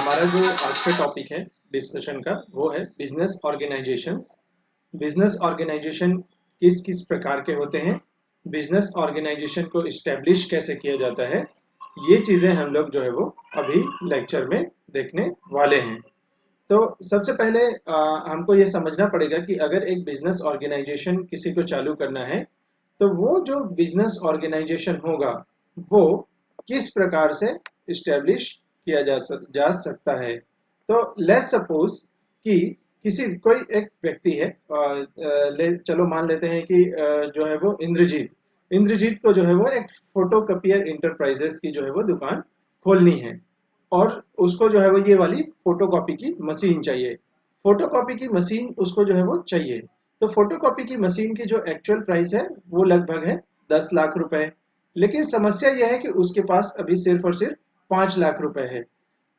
हमारा जो आज का टॉपिक है डिस्कशन का वो है बिजनेस ऑर्गेनाइजेशंस। बिजनेस ऑर्गेनाइजेशन किस किस प्रकार के होते हैं, बिजनेस ऑर्गेनाइजेशन को इस्टेब्लिश कैसे किया जाता है, ये चीज़ें हम लोग जो है वो अभी लेक्चर में देखने वाले हैं। तो सबसे पहले हमको ये समझना पड़ेगा कि अगर एक बिजनेस ऑर्गेनाइजेशन किसी को चालू करना है तो वो जो बिजनेस ऑर्गेनाइजेशन होगा वो किस प्रकार से इस्टेब्लिश किया जा सकता है। तो लेट्स सपोज कि किसी कोई एक व्यक्ति है, चलो मान लेते हैं कि जो है वो इंद्रजीत इंद्रजीत को जो है वो एक फोटोकॉपियर इंटरप्राइजेस की जो है वो दुकान खोलनी है और उसको जो है वो ये वाली फोटोकॉपी की मशीन चाहिए। फोटोकॉपी की मशीन उसको जो है वो चाहिए। तो फोटोकॉपी की मशीन की जो एक्चुअल प्राइस है वो लगभग है 10 लाख रुपए। लेकिन समस्या यह है कि उसके पास अभी सिर्फ और सिर्फ 5 लाख रुपए है।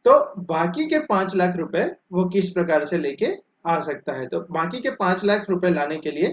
तो बाकी के 5 लाख रुपए वो किस प्रकार से लेके आ सकता है। तो बाकी के 5 लाख रुपए लाने के लिए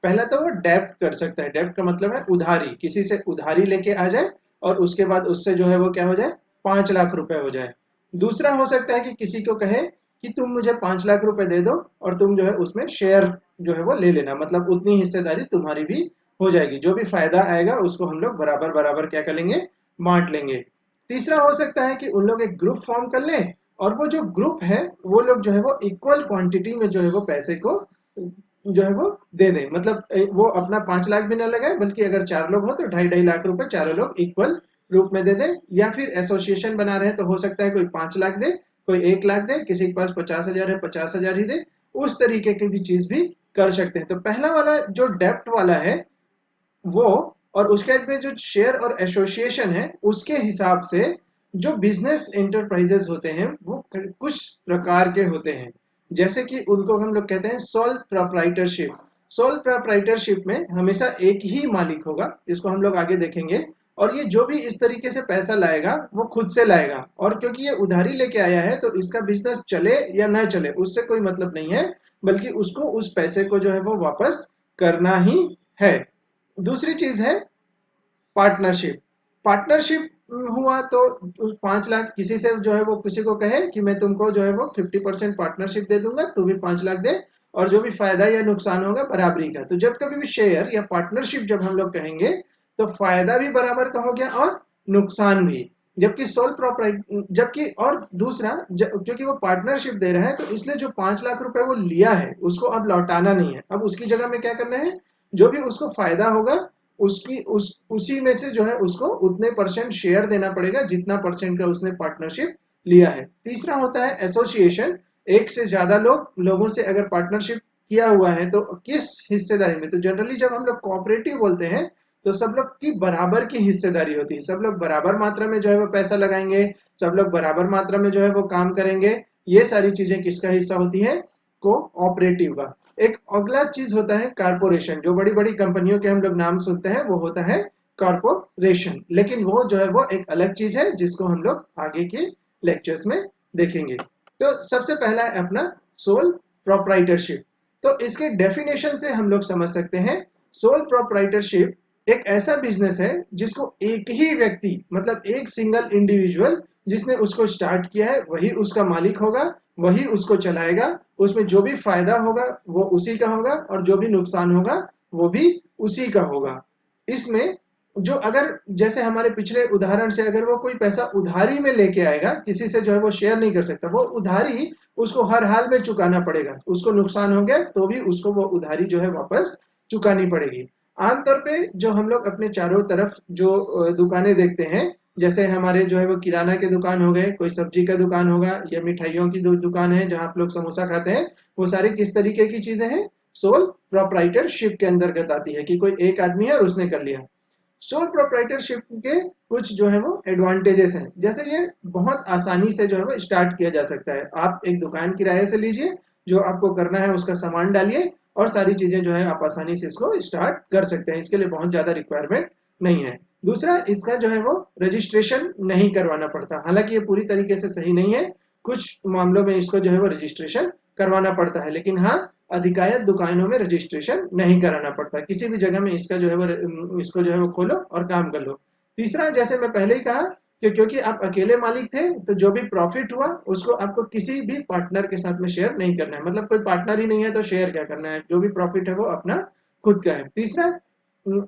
पहला तो वो डेब्ट कर सकता है। डेब्ट का मतलब है उधारी, किसी से उधारी लेके आ जाए और उसके बाद उससे जो है वो क्या हो जाए, 5 लाख रुपए हो जाए। दूसरा हो सकता है कि किसी को कहे कि तुम मुझे 5 लाख रुपए दे दो और तुम जो है उसमें शेयर जो है वो ले लेना, मतलब उतनी हिस्सेदारी तुम्हारी भी हो जाएगी, जो भी फायदा आएगा उसको हम लोग बराबर बराबर क्या कर लेंगे, बांट लेंगे। तीसरा हो सकता है कि उन लोग एक ग्रुप फॉर्म कर लें और वो जो ग्रुप है वो लोग जो है वो इक्वल क्वांटिटी में जो है वो पैसे को जो है वो दे दें, मतलब वो अपना 5 लाख भी ना लगाए बल्कि अगर 4 लोग हो तो 2.5 2.5 लाख रुपए चारों लोग इक्वल रूप में दे दें। या फिर एसोसिएशन बना रहे हैं तो हो सकता है कोई 5 लाख दे, कोई 1 लाख दे, किसी के पास 50,000 है 50,000 ही दे। उस तरीके की भी चीज भी कर सकते हैं। तो पहला वाला जो डेप्ट वाला है वो, और उसके बाद में जो शेयर और एसोसिएशन है उसके हिसाब से जो बिजनेस एंटरप्राइजेस होते हैं वो कुछ प्रकार के होते हैं। जैसे कि उनको हम लोग कहते हैं सोल प्रोप्राइटरशिप। सोल प्रोप्राइटरशिप में हमेशा एक ही मालिक होगा, इसको हम लोग आगे देखेंगे। और ये जो भी इस तरीके से पैसा लाएगा वो खुद से लाएगा, और क्योंकि ये उधारी लेके आया है तो इसका बिजनेस चले या ना चले उससे कोई मतलब नहीं है, बल्कि उसको उस पैसे को जो है वो वापस करना ही है। दूसरी चीज है पार्टनरशिप। पार्टनरशिप हुआ तो उस 5 लाख किसी से जो है वो किसी को कहे कि मैं तुमको जो है वो 50% पार्टनरशिप दे दूंगा, तू भी 5 लाख दे और जो भी फायदा या नुकसान होगा बराबरी का। तो जब कभी भी शेयर या पार्टनरशिप जब हम लोग कहेंगे तो फायदा भी बराबर का हो गया और नुकसान भी। जबकि सोल प्रॉपर्टी, जबकि और दूसरा क्योंकि वो पार्टनरशिप दे रहा है तो इसलिए जो 5 लाख रुपए वो लिया है उसको अब लौटाना नहीं है। अब उसकी जगह में क्या करना है, जो भी उसको फायदा होगा उसकी उसी में से जो है उसको उतने परसेंट शेयर देना पड़ेगा जितना परसेंट का उसने पार्टनरशिप लिया है। तीसरा होता है एसोसिएशन। एक से ज्यादा लोगों से अगर पार्टनरशिप किया हुआ है तो किस हिस्सेदारी में, तो जनरली जब हम लोग कोऑपरेटिव बोलते हैं तो सब लोग की बराबर की हिस्सेदारी होती है, सब लोग बराबर मात्रा में जो है वो पैसा लगाएंगे, सब लोग बराबर मात्रा में जो है वो काम करेंगे। ये सारी चीजें किसका हिस्सा होती है, कोऑपरेटिव का। एक अगला चीज होता है कारपोरेशन। जो बड़ी बड़ी कंपनियों के हम लोग नाम सुनते हैं वो होता है कारपोरेशन, लेकिन वो जो है वो एक अलग चीज है जिसको हम लोग आगे के लेक्चर्स में देखेंगे। तो सबसे पहला है अपना सोल प्रोप्राइटरशिप। तो इसके डेफिनेशन से हम लोग समझ सकते हैं सोल प्रोप्राइटरशिप एक ऐसा बिजनेस है जिसको एक ही व्यक्ति, मतलब एक सिंगल इंडिविजुअल जिसने उसको स्टार्ट किया है वही उसका मालिक होगा, वही उसको चलाएगा। उसमें जो भी फायदा होगा वो उसी का होगा और जो भी नुकसान होगा वो भी उसी का होगा। इसमें जो अगर जैसे हमारे पिछले उदाहरण से अगर वो कोई पैसा उधारी में लेके आएगा, किसी से जो है वो शेयर नहीं कर सकता, वो उधारी उसको हर हाल में चुकाना पड़ेगा। उसको नुकसान हो गया तो भी उसको वो उधारी जो है वापस चुकानी पड़ेगी। आमतौर पे जो हम लोग अपने चारों तरफ जो दुकानें देखते हैं, जैसे हमारे जो है वो किराना के दुकान हो गए, कोई सब्जी का दुकान होगा या मिठाइयों की दुकान है जहां आप लोग समोसा खाते हैं, वो सारी किस तरीके की चीजें हैं, सोल प्रोप्राइटरशिप के अंतर्गत आती है कि कोई एक आदमी है और उसने कर लिया। सोल प्रोप्राइटरशिप के कुछ जो है वो एडवांटेजेस हैं, जैसे ये बहुत आसानी से जो है वो स्टार्ट किया जा सकता है। आप एक दुकान किराए से लीजिए, जो आपको करना है उसका सामान डालिए और सारी चीजें जो है आप आसानी से इसको स्टार्ट कर सकते हैं। इसके लिए बहुत ज्यादा रिक्वायरमेंट नहीं है। दूसरा, इसका जो है वो रजिस्ट्रेशन नहीं करवाना पड़ता। हालांकि ये पूरी तरीके से सही नहीं है, कुछ मामलों में इसको जो है वो रजिस्ट्रेशन करवाना पड़ता है, लेकिन हाँ अधिकायत दुकानों में रजिस्ट्रेशन नहीं कराना पड़ता। किसी भी जगह में इसका जो है वो इसको जो है वो खोलो और काम कर लो। तीसरा, जैसे मैं पहले ही कहा क्योंकि आप अकेले मालिक थे, तो जो भी प्रॉफिट हुआ उसको आपको किसी भी पार्टनर के साथ में शेयर नहीं करना है। मतलब कोई पार्टनर ही नहीं है तो शेयर क्या करना है, जो भी प्रॉफिट है वो अपना खुद का है। तीसरा,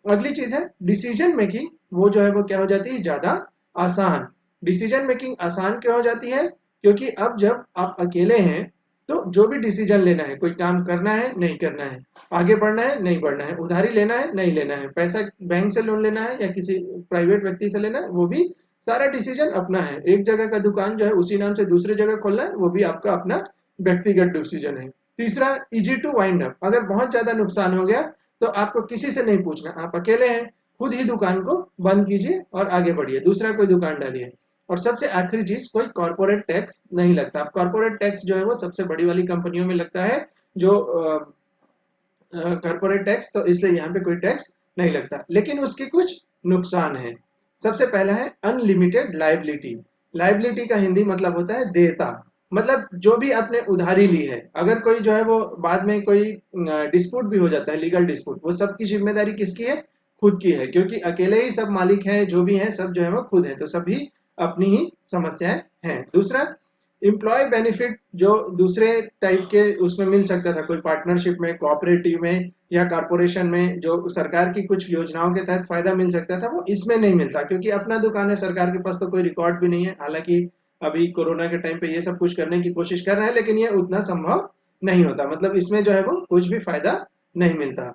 अगली चीज है डिसीजन मेकिंग, वो जो है वो क्या हो जाती है, ज्यादा आसान। डिसीजन मेकिंग आसान क्यों हो जाती है, क्योंकि अब जब आप अकेले हैं तो जो भी डिसीजन लेना है, कोई काम करना है नहीं करना है, आगे बढ़ना है नहीं बढ़ना है, उधारी लेना है नहीं लेना है, पैसा बैंक से लोन लेना है या किसी प्राइवेट व्यक्ति से लेना है, वो भी सारा डिसीजन अपना है। एक जगह का दुकान जो है उसी नाम से दूसरी जगह खोलना है, वो भी आपका अपना व्यक्तिगत डिसीजन है। तीसरा, इजी टू वाइंड अप, अगर बहुत ज्यादा नुकसान हो गया तो आपको किसी से नहीं पूछना, आप अकेले हैं, खुद ही दुकान को बंद कीजिए और आगे बढ़िए, दूसरा कोई दुकान डालिए। और सबसे आखिरी चीज, कोई कॉर्पोरेट टैक्स नहीं लगता। अब कॉर्पोरेट टैक्स जो है वो सबसे बड़ी वाली कंपनियों में लगता है, जो कॉर्पोरेट टैक्स, तो इसलिए यहाँ पे कोई टैक्स नहीं लगता। लेकिन उसके कुछ नुकसान है। सबसे पहला है अनलिमिटेड लाइबिलिटी। लाइबिलिटी का हिंदी मतलब होता है देयता। मतलब जो भी आपने उधारी ली है, अगर कोई जो है वो बाद में कोई डिस्प्यूट भी हो जाता है, लीगल डिस्प्यूट, वो सबकी जिम्मेदारी किसकी है, खुद की है, क्योंकि अकेले ही सब मालिक हैं, जो भी हैं सब जो है वो खुद है, तो सभी अपनी ही समस्याएं हैं। दूसरा, एम्प्लॉय बेनिफिट, जो दूसरे टाइप के उसमें मिल सकता था, कोई पार्टनरशिप में, कोऑपरेटिव में या कारपोरेशन में, जो सरकार की कुछ योजनाओं के तहत फायदा मिल सकता था, वो इसमें नहीं मिलता, क्योंकि अपना दुकान है, सरकार के पास तो कोई रिकॉर्ड भी नहीं है। हालांकि अभी कोरोना के टाइम पे ये सब कुछ करने की कोशिश कर रहे हैं, लेकिन ये उतना संभव नहीं होता। मतलब इसमें जो है वो कुछ भी फायदा नहीं मिलता।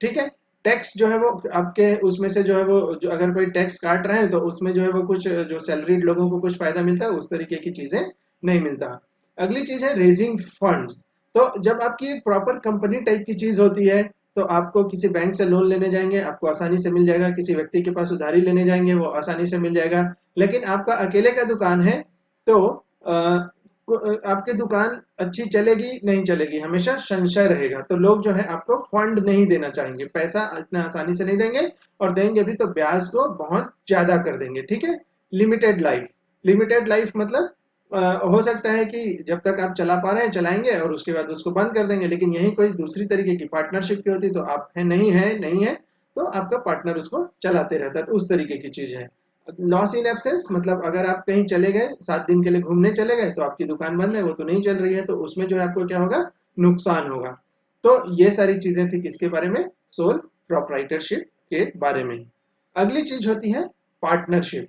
ठीक है। टैक्स जो है वो आपके उसमें से जो है वो, जो अगर कोई टैक्स काट रहे हैं तो उसमें जो है वो कुछ जो सैलरीड लोगों को कुछ फायदा मिलता है, उस तरीके की चीजें नहीं मिलता। अगली चीज है रेजिंग फंड्स। तो जब आपकी एक प्रॉपर कंपनी टाइप की चीज होती है, तो आपको किसी बैंक से लोन लेने जाएंगे, आपको आसानी से मिल जाएगा, किसी व्यक्ति के पास उधारी लेने जाएंगे, वो आसानी से मिल जाएगा। लेकिन आपका अकेले का दुकान है, तो आपकी दुकान अच्छी चलेगी नहीं चलेगी, हमेशा संशय रहेगा। तो लोग जो है आपको फंड नहीं देना चाहेंगे, पैसा इतना आसानी से नहीं देंगे, और देंगे भी तो ब्याज को बहुत ज्यादा कर देंगे। ठीक है। Limited life. लिमिटेड लाइफ मतलब हो सकता है कि जब तक आप चला पा रहे हैं चलाएंगे, और उसके बाद उसको बंद कर देंगे। लेकिन यही कोई दूसरी तरीके की पार्टनरशिप की होती तो आप है नहीं है नहीं है, तो आपका पार्टनर उसको चलाते रहता है। तो उस तरीके की चीज है। लॉस इन एब्सेंस मतलब अगर आप कहीं चले गए, 7 दिन के लिए घूमने चले गए, तो आपकी दुकान बंद है, वो तो नहीं चल रही है, तो उसमें जो है आपको क्या होगा, नुकसान होगा। तो ये सारी चीजें थी किसके बारे में, सोल प्रोप्राइटरशिप के बारे में। अगली चीज होती है पार्टनरशिप।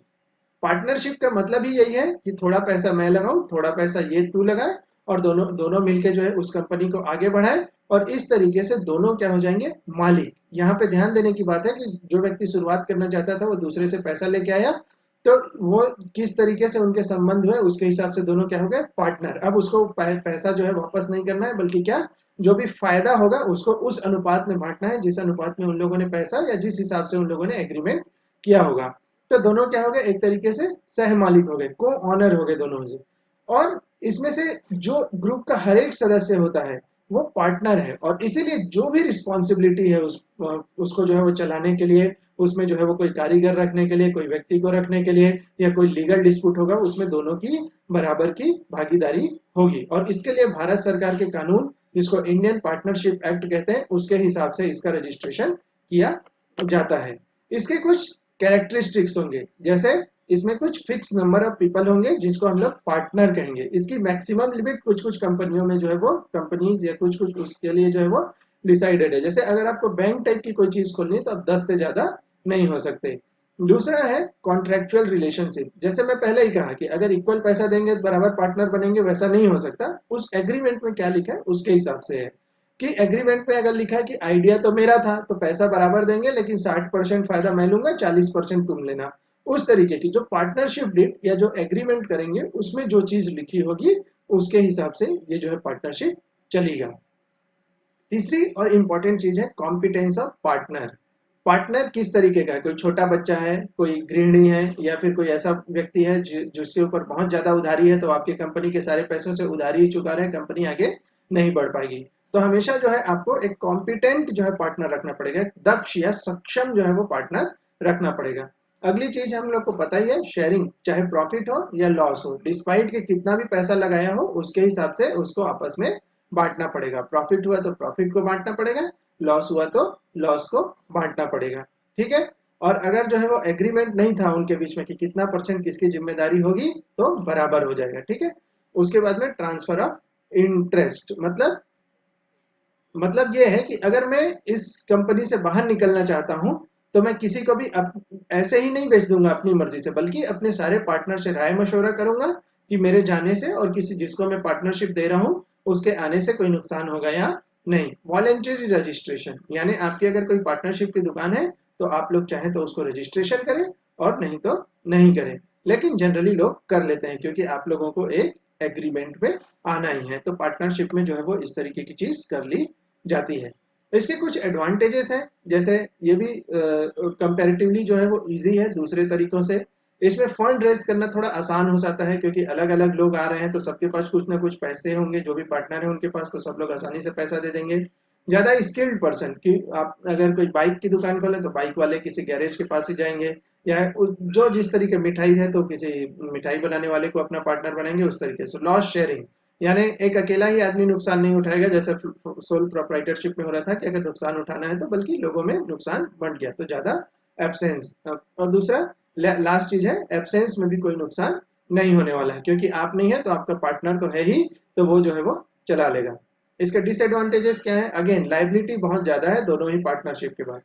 पार्टनरशिप का मतलब ही यही है कि थोड़ा पैसा मैं लगाऊं, थोड़ा पैसा ये तू लगाए, और दोनों दोनों मिलके जो है उस कंपनी को आगे बढ़ाए, और इस तरीके से दोनों क्या हो जाएंगे, मालिक। यहाँ पे ध्यान देने की बात है कि जो व्यक्ति शुरुआत करना चाहता था वो दूसरे से पैसा लेके आया, तो वो किस तरीके से उनके संबंध हुए उसके हिसाब से दोनों क्या हो गए, पार्टनर। अब उसको पैसा जो है वापस नहीं करना है, बल्कि क्या, जो भी फायदा होगा उसको उस अनुपात में बांटना है, जिस अनुपात में उन लोगों ने पैसा, या जिस हिसाब से उन लोगों ने एग्रीमेंट किया होगा। तो दोनों क्या हो गए, एक तरीके से सह मालिक हो गए, को ऑनर हो गए दोनों से। और इसमें से जो ग्रुप का हर एक सदस्य होता है वो पार्टनर है, और इसीलिए जो भी रिस्पॉन्सिबिलिटी है उसको जो है वो चलाने के लिए, उसमें जो है वो कोई कारीगर रखने के लिए, कोई व्यक्ति को रखने के लिए, या कोई लीगल डिस्प्यूट होगा, उसमें दोनों की बराबर की भागीदारी होगी। और इसके लिए भारत सरकार के कानून, जिसको इंडियन पार्टनरशिप एक्ट कहते हैं, उसके हिसाब से इसका रजिस्ट्रेशन किया जाता है। इसके कुछ कैरेक्टरिस्टिक्स होंगे, जैसे इसमें कुछ फिक्स नंबर ऑफ पीपल होंगे जिसको हम लोग पार्टनर कहेंगे। इसकी मैक्सिमम लिमिट कुछ कुछ कंपनियों में जो है वो, कंपनीज या कुछ कुछ उसके लिए जो है वो डिसाइडेड है। जैसे अगर आपको बैंक टाइप की कोई चीज खोलनी है तो आप 10 से ज्यादा नहीं हो सकते। दूसरा है कॉन्ट्रेक्चुअल रिलेशनशिप। जैसे मैं पहले ही कहा कि अगर इक्वल पैसा देंगे तो बराबर पार्टनर बनेंगे, वैसा नहीं हो सकता। उस एग्रीमेंट में क्या लिखा है उसके हिसाब से है, कि एग्रीमेंट में अगर लिखा है कि आइडिया तो मेरा था तो पैसा बराबर देंगे, लेकिन 60% फायदा मैं लूंगा, 40% तुम लेना। उस तरीके की जो पार्टनरशिप डीड या जो एग्रीमेंट करेंगे उसमें जो चीज लिखी होगी उसके हिसाब से ये जो है पार्टनरशिप चलेगा। तीसरी और इंपॉर्टेंट चीज है कॉम्पिटेंस ऑफ पार्टनर। पार्टनर किस तरीके का है, कोई छोटा बच्चा है, कोई गृहिणी है, या फिर कोई ऐसा व्यक्ति है जिसके ऊपर बहुत ज्यादा उधारी है, तो आपकी कंपनी के सारे पैसों से उधारी ही चुका रहे, कंपनी आगे नहीं बढ़ पाएगी। तो हमेशा जो है आपको एक कॉम्पिटेंट जो है पार्टनर रखना पड़ेगा, दक्ष या सक्षम जो है वो पार्टनर रखना पड़ेगा। अगली चीज हम लोग को पता ही है, शेयरिंग, चाहे प्रॉफिट हो या लॉस हो, डिस्पाइट के कितना भी पैसा लगाया हो उसके हिसाब से उसको आपस में बांटना पड़ेगा। प्रॉफिट हुआ तो प्रॉफिट को बांटना पड़ेगा, लॉस हुआ तो लॉस को बांटना पड़ेगा। ठीक है। और अगर जो है वो एग्रीमेंट नहीं था उनके बीच में कि कितना परसेंट किसकी जिम्मेदारी होगी तो बराबर हो जाएगा, ठीक है। उसके बाद में ट्रांसफर ऑफ इंटरेस्ट, मतलब ये है कि अगर मैं इस कंपनी से बाहर निकलना चाहता हूं तो मैं किसी को भी ऐसे ही नहीं बेच दूंगा अपनी मर्जी से, बल्कि अपने सारे पार्टनर से राय मशवरा करूंगा कि मेरे जाने से और किसी जिसको मैं पार्टनरशिप दे रहा हूं उसके आने से कोई नुकसान होगा या नहीं। वॉलेंटरी रजिस्ट्रेशन, यानी आपकी अगर कोई पार्टनरशिप की दुकान है तो आप लोग चाहें तो उसको रजिस्ट्रेशन करें और नहीं तो नहीं करें, लेकिन जनरली लोग कर लेते हैं क्योंकि आप लोगों को एक एग्रीमेंट पे आना ही है। तो पार्टनरशिप में जो है वो इस तरीके की चीज कर ली जाती है। इसके कुछ एडवांटेजेस हैं, जैसे ये भी कंपैरेटिवली जो है वो इजी है दूसरे तरीकों से। इसमें फंड रेज करना थोड़ा आसान हो जाता है क्योंकि अलग अलग लोग आ रहे हैं तो सबके पास कुछ ना कुछ पैसे होंगे, जो भी पार्टनर है उनके पास, तो सब लोग आसानी से पैसा दे देंगे। ज्यादा स्किल्ड पर्सन की आप अगर कोई बाइक की दुकान खोलें तो बाइक वाले किसी गैरेज के पास ही जाएंगे, या जो जिस तरीके मिठाई है तो किसी मिठाई बनाने वाले को अपना पार्टनर बनाएंगे उस तरीके से। लॉस शेयरिंग, यानी एक अकेला ही आदमी नुकसान नहीं उठाएगा जैसे सोल प्रोप्राइटरशिप में हो रहा था कि अगर नुकसान उठाना है तो बल्कि लोगों में नुकसान बढ़ गया तो ज्यादा एब्सेंस। और दूसरा लास्ट चीज है, एब्सेंस में भी कोई नुकसान नहीं होने वाला है क्योंकि आप नहीं है तो आपका पार्टनर तो है ही, तो वो जो है वो चला लेगा। इसके डिसएडवांटेजेस क्या है? अगेन लाइबिलिटी बहुत ज्यादा है दोनों ही पार्टनरशिप के बाद।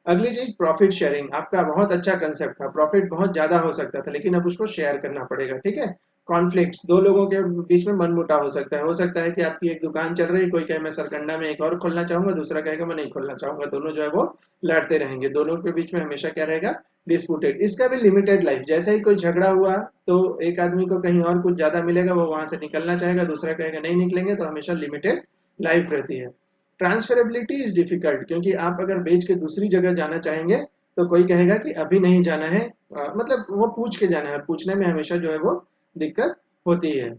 अगली चीज प्रॉफिट शेयरिंग, आपका बहुत अच्छा कंसेप्ट था, प्रॉफिट बहुत ज्यादा हो सकता था लेकिन अब उसको शेयर करना पड़ेगा, ठीक है। कॉन्फ्लिक्ट्स, दो लोगों के बीच में मनमुटाव हो सकता है कि आपकी एक दुकान चल रही है, कोई कहे मैं सरकंडा में एक और खोलना चाहूंगा, दूसरा कहेगा मैं नहीं खोलना चाहूंगा, दोनों जो है वो लड़ते रहेंगे, दोनों के बीच में हमेशा क्या रहेगा? डिस्प्यूटेड। इसका भी लिमिटेड लाइफ, जैसे ही कोई झगड़ा हुआ तो एक आदमी को कहीं और कुछ ज्यादा मिलेगा, वो वहां से निकलना चाहेगा, दूसरा कहेगा नहीं निकलेंगे, तो हमेशा लिमिटेड लाइफ रहती है। ट्रांसफरेबिलिटी इज डिफिकल्ट, क्योंकि आप अगर बेच के दूसरी जगह जाना चाहेंगे तो कोई कहेगा कि अभी नहीं जाना है, मतलब वो पूछ के जाना है, पूछने में हमेशा जो है वो दिक्कत होती है।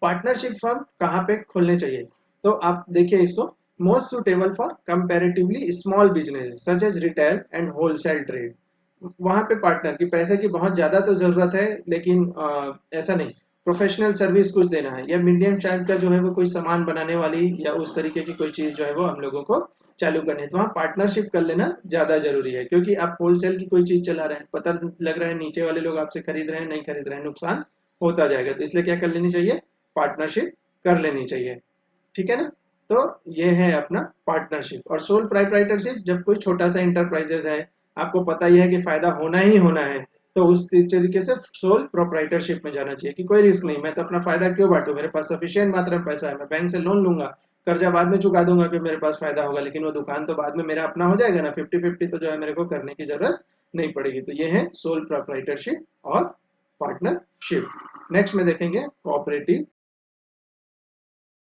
पार्टनरशिप फर्म कहाँ पे खोलने चाहिए? तो आप देखिए इसको, most suitable for comparatively small business such as retail and wholesale trade. वहां पे पार्टनर की पैसे की बहुत ज्यादा तो जरूरत है, लेकिन ऐसा नहीं, प्रोफेशनल सर्विस कुछ देना है या मीडियम टाइप का जो है वो कोई सामान बनाने वाली या उस तरीके की कोई चीज जो है वो हम लोगों को चालू करनी है, तो वहाँ पार्टनरशिप कर लेना ज्यादा जरूरी है क्योंकि आप होलसेल की कोई चीज चला रहे हैं, पता लग रहा है नीचे वाले लोग आपसे खरीद रहे हैं, नहीं खरीद रहे हैं, नुकसान होता जाएगा, तो इसलिए क्या कर लेनी चाहिए? पार्टनरशिप कर लेनी चाहिए, ठीक है ना। तो ये है अपना पार्टनरशिप। और सोल प्रोप्राइटरशिप, जब कोई छोटा सा इंटरप्राइजेस है, आपको पता ही है कि फायदा होना ही होना है, तो उस तरीके से सोल प्रोप्राइटरशिप में जाना चाहिए कि कोई रिस्क नहीं, मैं तो अपना फायदा क्यों बांटू, मेरे पास सफिशिएंट मात्रा में पैसा है, मैं बैंक से लोन लूंगा, कर्जा बाद में चुका दूंगा कि मेरे पास फायदा होगा, लेकिन वो दुकान तो बाद में मेरा अपना हो जाएगा ना, 50-50 तो जो है मेरे को करने की जरूरत नहीं पड़ेगी। तो ये है सोल प्रोप्राइटरशिप और पार्टनरशिप। नेक्स्ट में देखेंगे कोऑपरेटिव